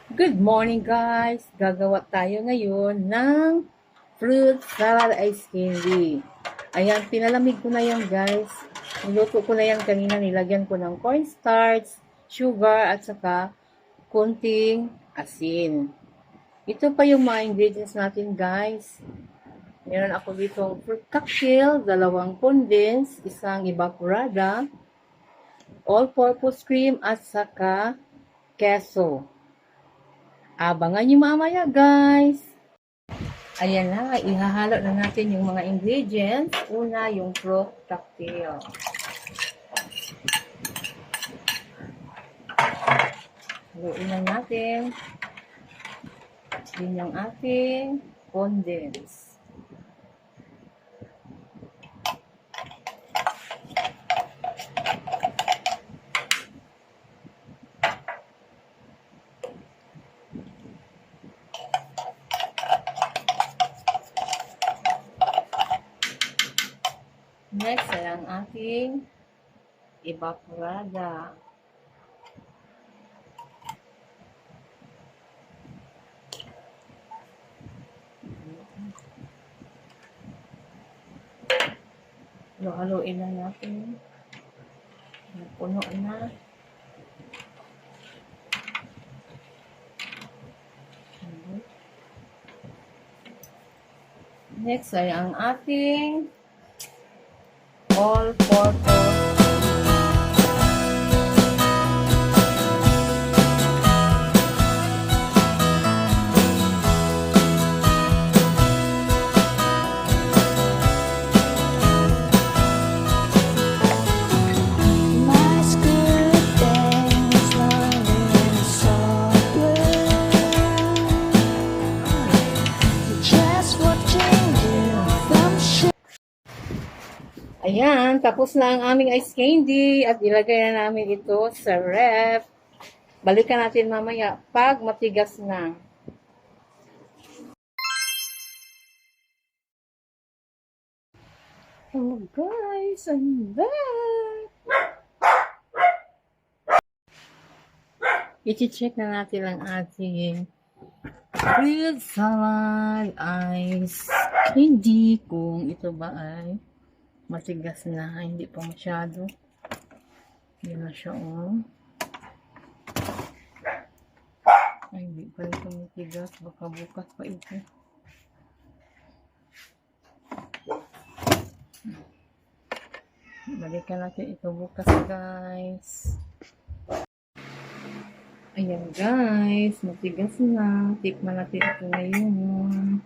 Good morning guys! Gagawa tayo ngayon ng fruit salad ice candy. Ayan, pinalamig ko na yan guys. Niluto ko na yan kanina, nilagyan ko ng cornstarch, sugar, at saka kunting asin. Ito pa yung mga ingredients natin guys. Meron ako dito fruit cocktail, 2 condensed, 1 evaporada, all-purpose cream, at saka keso. Abangan nyo mamaya, guys. Ayan na, ihahalo na natin yung mga ingredients. Una, yung fruit cocktail. Haluin lang natin. Yun yung ating condense. Next ay ang ating evaporada. Halo-haloin lang natin. Puno na. Next ay ang ating all-purpose. Ayan, tapos na ang aming ice candy at ilagay na namin ito sa ref. Balikan natin mamaya pag matigas na. Hello guys, I'm back! I-check na natin ang ating fruit salad ice candy kung ito ba ay matigas na, hindi pa masyado. Yan na siya, oh. Ay, hindi pa ito matigas. Baka bukas pa ito. Balikan natin ito bukas, guys. Ayan, guys. Matigas na. Tikman natin ito ngayon.